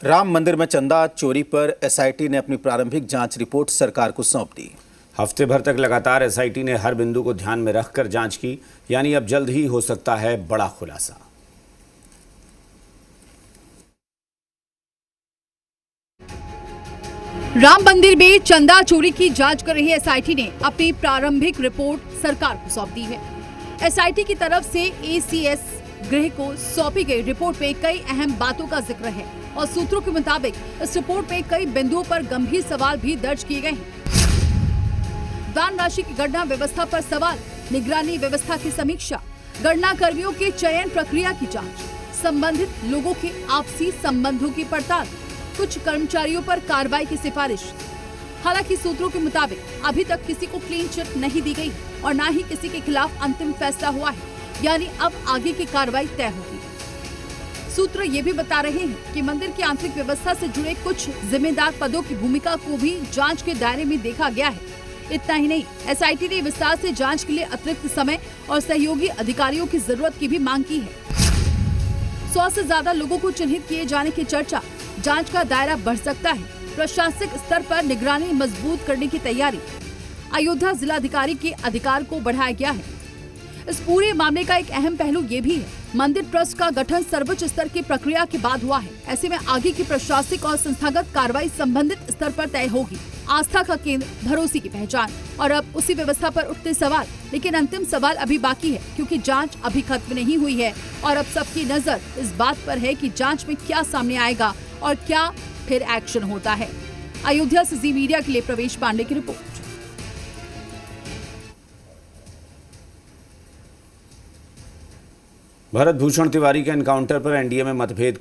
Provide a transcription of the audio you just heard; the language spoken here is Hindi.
राम मंदिर में चंदा चोरी पर एसआईटी ने अपनी प्रारंभिक जांच रिपोर्ट सरकार को सौंप दी। हफ्ते भर तक लगातार एसआईटी ने हर बिंदु को ध्यान में रखकर जांच की, यानी अब जल्द ही हो सकता है बड़ा खुलासा। राम मंदिर में चंदा चोरी की जांच कर रही एसआईटी ने अपनी प्रारंभिक रिपोर्ट सरकार को सौंप दी है। एसआईटी की तरफ से एसीएस गृह को सौंपी गई रिपोर्ट में कई अहम बातों का जिक्र है और सूत्रों के मुताबिक इस रिपोर्ट में कई बिंदुओं पर गंभीर सवाल भी दर्ज किए गए हैं। दान राशि की गणना व्यवस्था पर सवाल, निगरानी व्यवस्था की समीक्षा, गणना कर्मियों के चयन प्रक्रिया की जांच, संबंधित लोगों के आपसी संबंधों की पड़ताल, कुछ कर्मचारियों पर कार्रवाई की सिफारिश। हालांकि सूत्रों के मुताबिक अभी तक किसी को क्लीन चिट नहीं दी गई और न ही किसी के खिलाफ अंतिम फैसला हुआ है, यानी अब आगे की कार्रवाई तय होगी। सूत्र ये भी बता रहे हैं कि मंदिर की आंतरिक व्यवस्था से जुड़े कुछ जिम्मेदार पदों की भूमिका को भी जांच के दायरे में देखा गया है। इतना ही नहीं, एसआईटी ने विस्तार से जांच के लिए अतिरिक्त समय और सहयोगी अधिकारियों की जरूरत की भी मांग की है। 100 से ज्यादा लोगों को चिन्हित किए जाने की चर्चा, जांच का दायरा बढ़ सकता है, प्रशासनिक स्तर पर निगरानी मजबूत करने की तैयारी, अयोध्या जिलाधिकारी के अधिकार को बढ़ाया गया है। इस पूरे मामले का एक अहम पहलू ये भी है, मंदिर ट्रस्ट का गठन सर्वोच्च स्तर की प्रक्रिया के बाद हुआ है। ऐसे में आगे की प्रशासनिक और संस्थागत कार्रवाई संबंधित स्तर पर तय होगी। आस्था का केंद्र, भरोसे की पहचान और अब उसी व्यवस्था पर उठते सवाल। लेकिन अंतिम सवाल अभी बाकी है, क्योंकि जांच अभी खत्म नहीं हुई है और अब सबकी नजर इस बात पर है कि जांच में क्या सामने आएगा और क्या फिर एक्शन होता है। अयोध्या से जी मीडिया के लिए प्रवेश पांडे की रिपोर्ट। भरत भूषण तिवारी के एनकाउंटर पर एनडीए में मतभेद